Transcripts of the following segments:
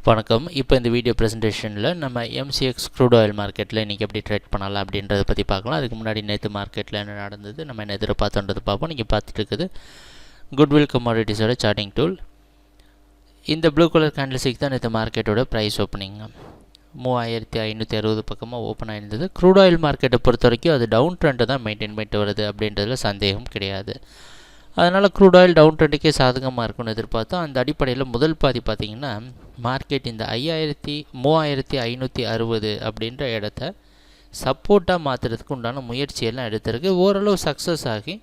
வணக்கம். இப்போ இந்த வீடியோ ப்ரெசன்டேஷனில் நம்ம எம்சிஎக்ஸ் க்ரூட் ஆயில் மார்க்கெட்டில் இன்றைக்கி எப்படி ட்ரேட் பண்ணலாம் அப்படின்றத பற்றி பார்க்கலாம். அதுக்கு முன்னாடி நேற்று மார்க்கெட்டில் என்ன நடந்தது, நம்ம என்ன எதிர்பார்த்தோன்றது பார்ப்போம். நீங்கள் பார்த்துட்டு இருக்குது குட்வில் கமாடிட்டிஸோட சார்ட்டிங் டூல். இந்த ப்ளூ கலர் கேண்டில்ஸ்டிக் தான் நேற்று மார்க்கெட்டோட ப்ரைஸ் ஓப்பனிங் 3560 பக்கமாக ஓப்பன் ஆகிருந்தது. க்ரூட் ஆயில் மார்க்கெட்டை பொறுத்த வரைக்கும் அது டவுன் ட்ரெண்டை தான் மெயின்டைன் பண்ணிட்டு வருது அப்படின்றதுல சந்தேகம் கிடையாது. அதனால் க்ரூட் ஆயில் டவுன் ட்ரெண்டுக்கே சாதகமாக இருக்கும்னு எதிர்பார்த்தோம். அந்த அடிப்படையில் முதல் பாதி பார்த்திங்கன்னா மார்க்கெட் இந்த 3560 அப்படின்ற இடத்த சப்போர்ட்டாக மாற்றுறதுக்கு உண்டான முயற்சியெல்லாம் எடுத்திருக்கு. ஓரளவு சக்ஸஸ் ஆகி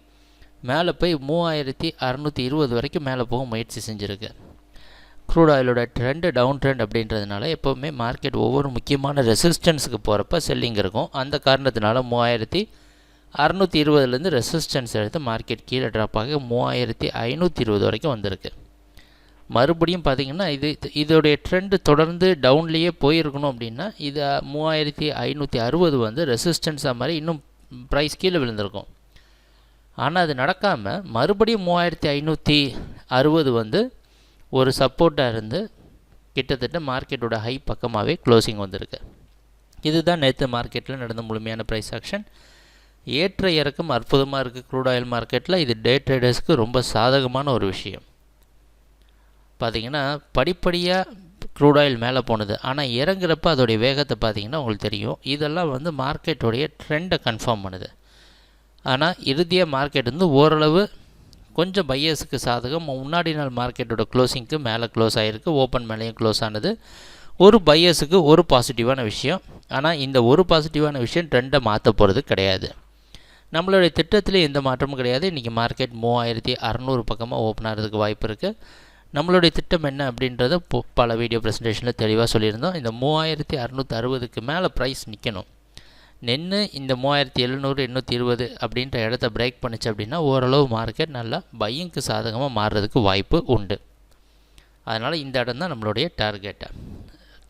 மேலே போய் 3620 வரைக்கும் மேலே போக முயற்சி செஞ்சுருக்கு. க்ரூட் ஆயிலோட ட்ரெண்டு டவுன் ட்ரெண்ட் அப்படின்றதுனால எப்போவுமே மார்க்கெட் ஒவ்வொரு முக்கியமான ரெசிஸ்டன்ஸுக்கு போகிறப்ப செல்லிங் இருக்கும். அந்த காரணத்தினால 3620லேருந்து ரெசிஸ்டன்ஸ் எடுத்து மார்க்கெட் கீழே ட்ராப் ஆகி 3520 வரைக்கும் வந்திருக்கு. மறுபடியும் பார்த்திங்கன்னா இதோடைய ட்ரெண்டு தொடர்ந்து டவுன்லேயே போயிருக்கணும் அப்படின்னா இது 3560 வந்து ரெசிஸ்டன்ஸாக மாதிரி இன்னும் ப்ரைஸ் கீழே விழுந்திருக்கும். ஆனால் அது நடக்காமல் மறுபடியும் 3560 வந்து ஒரு சப்போர்ட்டாக இருந்து கிட்டத்தட்ட மார்க்கெட்டோட ஹை பக்கமாகவே க்ளோசிங் வந்திருக்கு. இதுதான் நேற்று மார்க்கெட்டில் நடந்த முழுமையான ப்ரைஸ் ஆக்ஷன். ஏற்ற இறக்கம் அற்புதமாக இருக்குது க்ரூட் ஆயில் மார்க்கெட்டில். இது டே ட்ரேடர்ஸ்க்கு ரொம்ப சாதகமான ஒரு விஷயம். பார்த்திங்கன்னா படிப்படியாக க்ரூட் ஆயில் மேலே போனது, ஆனால் இறங்குறப்ப அதோடைய வேகத்தை பார்த்திங்கன்னா உங்களுக்கு தெரியும். இதெல்லாம் வந்து மார்க்கெட்டோடைய ட்ரெண்டை கன்ஃபார்ம் பண்ணுது. ஆனால் இறுதியாக மார்க்கெட் வந்து ஓரளவு கொஞ்சம் பையர்ஸுக்கு சாதகம். முன்னாடி நாள் மார்க்கெட்டோட க்ளோசிங்க்கு மேலே க்ளோஸ் ஆகிருக்கு, ஓப்பன் மேலேயும் க்ளோஸ் ஆனது. ஒரு பையர்ஸுக்கு ஒரு பாசிட்டிவான விஷயம். ஆனால் இந்த ஒரு பாசிட்டிவான விஷயம் ட்ரெண்டை மாற்ற போகிறது கிடையாது. நம்மளுடைய திட்டத்தில் எந்த மாற்றமும் கிடையாது. இன்றைக்கி மார்க்கெட் 3600 பக்கமாக ஓப்பன் ஆகிறதுக்கு வாய்ப்பு இருக்குது. நம்மளுடைய திட்டம் என்ன அப்படின்றத பல வீடியோ ப்ரெசன்டேஷனில் தெளிவாக சொல்லியிருந்தோம். இந்த 3660க்கு மேலே ப்ரைஸ் நிற்கணும். நின்று இந்த 3700 820 அப்படின்ற இடத்த பிரேக் பண்ணிச்சு அப்படின்னா ஓரளவு மார்க்கெட் நல்லா பையிங்க்கு சாதகமாக மாறுறதுக்கு வாய்ப்பு உண்டு. அதனால் இந்த இடம் தான் நம்மளுடைய டார்கெட்டை.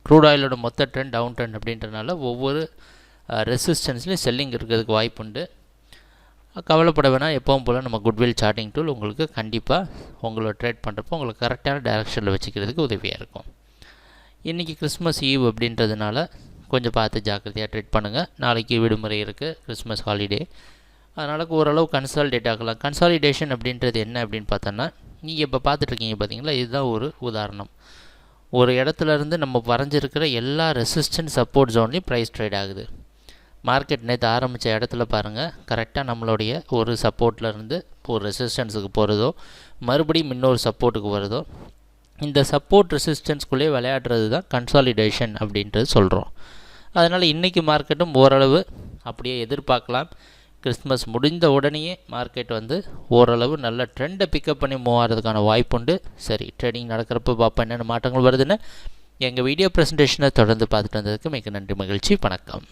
க்ரூட் ஆயிலோட மொத்த ட்ரெண்ட் டவுன் ட்ரெண்ட் அப்படின்றனால ஒவ்வொரு ரெசிஸ்டன்ஸ்லேயும் செல்லிங் இருக்கிறதுக்கு வாய்ப்பு உண்டு. கவலைப்பட வேணாம். எப்பவும் போல் நம்ம குட்வில் சார்ட்டிங் டூல் உங்களுக்கு கண்டிப்பாக உங்களோட ட்ரேட் பண்ணுறப்போ உங்களுக்கு கரெக்டான டைரெக்ஷனில் வச்சுக்கிறதுக்கு உதவியாக இருக்கும். இன்றைக்கி கிறிஸ்மஸ் ஈவ் அப்படின்றதுனால கொஞ்சம் பார்த்து ஜாக்கிரதையாக ட்ரேட் பண்ணுங்கள். நாளைக்கு விடுமுறை இருக்குது, கிறிஸ்மஸ் ஹாலிடே. அதனால் ஓரளவு கன்சாலிடேட் ஆகலாம். கன்சாலிடேஷன் அப்படின்றது என்ன அப்படின்னு பார்த்தோன்னா, நீங்கள் இப்போ பார்த்துட்ருக்கீங்க பார்த்தீங்களா, இதுதான் ஒரு உதாரணம். ஒரு இடத்துலேருந்து நம்ம வரைஞ்சிருக்கிற எல்லா ரெசிஸ்டன்ஸ் சப்போர்ட் ஜோன்லேயும் ப்ரைஸ் ட்ரேட் ஆகுது. மார்க்கெட் நேற்று ஆரம்பித்த இடத்துல பாருங்கள், கரெக்டாக நம்மளுடைய ஒரு சப்போர்ட்லேருந்து ஒரு ரெசிஸ்டன்ஸுக்கு போகிறதோ மறுபடியும் இன்னொரு சப்போர்ட்டுக்கு வருதோ, இந்த சப்போர்ட் ரெசிஸ்டன்ஸ்குள்ளே விளையாடுறது தான் கன்சாலிடேஷன் அப்படின்றது சொல்கிறோம். அதனால் இன்றைக்கி மார்க்கெட்டும் ஓரளவு அப்படியே எதிர்பார்க்கலாம். கிறிஸ்மஸ் முடிந்த உடனேயே மார்க்கெட் வந்து ஓரளவு நல்ல ட்ரெண்டை பிக்கப் பண்ணி மூவ் ஆகிறதுக்கான வாய்ப்புண்டு. சரி, ட்ரேடிங் நடக்கிறப்ப பார்ப்போம் என்னென்ன மாற்றங்கள் வருதுன்னு. எங்கள் வீடியோ ப்ரெசன்டேஷனை தொடர்ந்து பார்த்துட்டு வந்ததுக்கு மிக நன்றி, மகிழ்ச்சி, வணக்கம்.